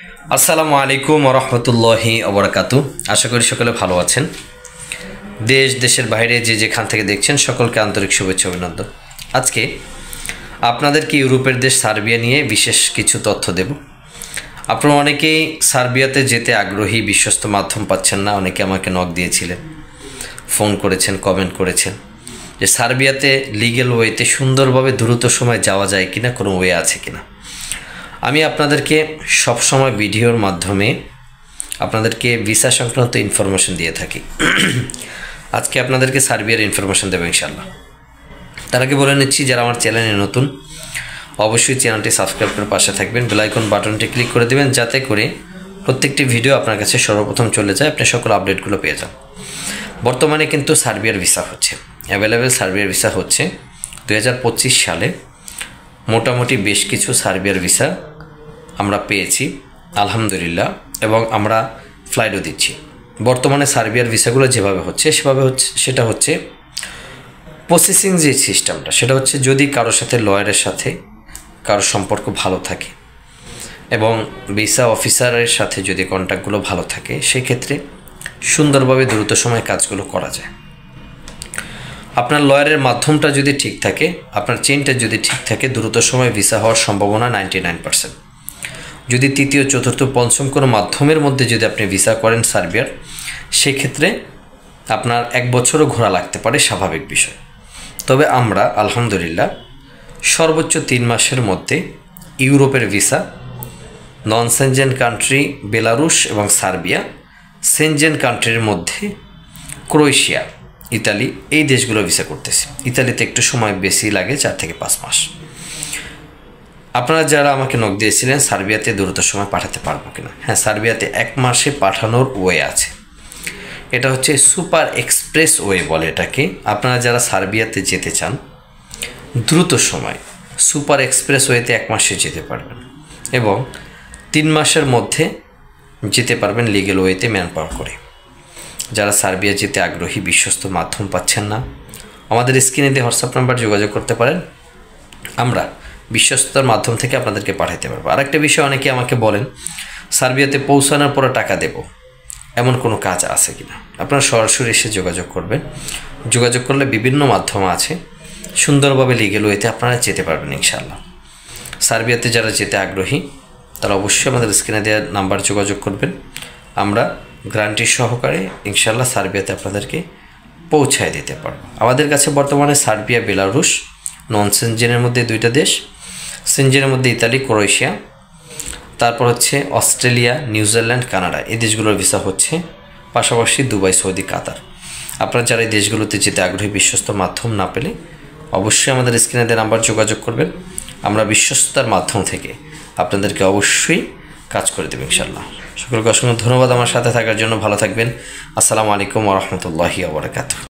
আসসালামু আলাইকুম ওয়া রাহমাতুল্লাহি ওয়া বারাকাতুহু। আশা করি সকলে ভালো আছেন। দেশ দেশের বাইরে যে যেখান থেকে দেখছেন সকলকে আন্তরিক শুভেচ্ছা অভিনন্দন। আজকে আপনাদেরকে ইউরোপের দেশ সার্বিয়া নিয়ে বিশেষ কিছু তথ্য দেব। আপনারা অনেকেই সার্বিয়াতে যেতে আগ্রহী, বিশ্বস্ত মাধ্যম পাচ্ছেন না। অনেকে আমাকে নক দিয়েছিলেন, ফোন করেছেন, কমেন্ট করেছেন যে সার্বিয়াতে লিগ্যাল ওয়েতে সুন্দরভাবে দ্রুত সময় যাওয়া যায় কিনা, কোনো ওয়ে আছে কিনা। আমি আপনাদেরকে সবসময় ভিডিওর মাধ্যমে আপনাদেরকে ভিসা সংক্রান্ত ইনফরমেশন দিয়ে থাকি। আজকে আপনাদেরকে সার্বিয়ার ইনফরমেশন দেবো ইনশাআল্লাহ। তার আগে বলে নিচ্ছি, যারা আমার চ্যানেলে নতুন অবশ্যই চ্যানেলটি সাবস্ক্রাইব করে পাশে থাকবেন, বেল আইকন বাটনটি ক্লিক করে দেবেন, যাতে করে প্রত্যেকটি ভিডিও আপনার কাছে সর্বপ্রথম চলে যায়, আপনি সকল আপডেটগুলো পেয়ে যান। বর্তমানে কিন্তু সার্বিয়ার ভিসা হচ্ছে, অ্যাভেলেবেল সার্বিয়ার ভিসা হচ্ছে। 2025 সালে মোটামুটি বেশ কিছু সার্বিয়ার ভিসা আমরা পেয়েছি আলহামদুলিল্লাহ, এবং আমরা ফ্লাইটও দিচ্ছি। বর্তমানে সার্বিয়ার ভিসাগুলো যেভাবে হচ্ছে সেটা হচ্ছে প্রসেসিং যে সিস্টেমটা, সেটা হচ্ছে যদি কারোর সাথে লয়ারের সাথে কারোর সম্পর্ক ভালো থাকে এবং ভিসা অফিসারের সাথে যদি কন্ট্যাক্টগুলো ভালো থাকে, সেক্ষেত্রে সুন্দরভাবে দ্রুত সময়ে কাজগুলো করা যায়। আপনার লয়ারের মাধ্যমটা যদি ঠিক থাকে, আপনার চেইনটা যদি ঠিক থাকে, দ্রুত সময়ে ভিসা হওয়ার সম্ভাবনা 99%। যদি তৃতীয়, চতুর্থ, পঞ্চম কোনো মাধ্যমের মধ্যে যদি আপনি ভিসা করেন সার্বিয়ার, সেক্ষেত্রে আপনার 1 বছরও ঘোরা লাগতে পারে, স্বাভাবিক বিষয়। তবে আমরা আলহামদুলিল্লাহ সর্বোচ্চ 3 মাসের মধ্যে ইউরোপের ভিসা, নন সেনজেন কান্ট্রি বেলারুশ এবং সার্বিয়া, সেনজেন কান্ট্রির মধ্যে ক্রোয়েশিয়া, ইতালি, এই দেশগুলো ভিসা করতেছি। ইতালিতে একটু সময় বেশি লাগে, 4 থেকে 5 মাস। আপনারা যারা আমাকে নক দিয়েছিলেন সার্বিয়াতে দ্রুত সময় পাঠাতে পারবো কিনা, হ্যাঁ, সার্বিয়াতে 1 মাসে পাঠানোর ওয়ে আছে। এটা হচ্ছে সুপার এক্সপ্রেস ওয়ে বলে এটাকে। আপনারা যারা সার্বিয়াতে যেতে চান দ্রুত সময়, সুপার এক্সপ্রেস ওয়েতে 1 মাসে যেতে পারবেন এবং 3 মাসের মধ্যে যেতে পারবেন লিগ্যাল ওয়েতে ম্যান পাওয়ার করে। যারা সার্বিয়া যেতে আগ্রহী, বিশ্বস্ত মাধ্যম পাচ্ছেন না, আমাদের স্ক্রিনে দিয়ে হোয়াটসঅ্যাপ নাম্বার যোগাযোগ করতে পারেন, আমরা বিশ্বস্ততার মাধ্যম থেকে আপনাদেরকে পাঠাতে পারবো। আরেকটা বিষয়, অনেকে আমাকে বলেন সার্বিয়াতে পৌঁছানোর পরে টাকা দেব, এমন কোনো কাজ আছে কিনা। আপনারা সরাসরি এসে যোগাযোগ করবেন। যোগাযোগ করলে বিভিন্ন মাধ্যম আছে, সুন্দরভাবে লিগ্যাল ওয়েতে আপনারা যেতে পারবেন ইনশাআল্লাহ। সার্বিয়াতে যারা যেতে আগ্রহী তারা অবশ্যই আমাদের স্ক্রিনে দেওয়া নাম্বার যোগাযোগ করবেন। আমরা গ্যারান্টি সহকারে ইনশাআল্লাহ সার্বিয়াতে আপনাদেরকে পৌঁছায় দিতে পারবো। আমাদের কাছে বর্তমানে সার্বিয়া, বেলারুশ, নন সেনজেনের মধ্যে 2টা দেশ, সেনজেনের মধ্যে ইতালি, ক্রোয়েশিয়া, তারপর হচ্ছে অস্ট্রেলিয়া, নিউজিল্যান্ড, কানাডা, এই দেশগুলোর ভিসা হচ্ছে। পাশাপাশি দুবাই, সৌদি, কাতার। আপনারা যারা এই দেশগুলোতে যেতে আগ্রহী, বিশ্বস্ত মাধ্যম না পেলে অবশ্যই আমাদের স্ক্রিনে দেওয়া নাম্বার যোগাযোগ করবেন। আমরা বিশ্বস্ততার মাধ্যম থেকে আপনাদেরকে অবশ্যই কাজ করে দেবো ইনশাআল্লাহ। সকলকে অসংখ্য ধন্যবাদ আমার সাথে থাকার জন্য। ভালো থাকবেন। আসসালামু আলাইকুম ওয়া রাহমাতুল্লাহি ওয়া বারাকাতুহু।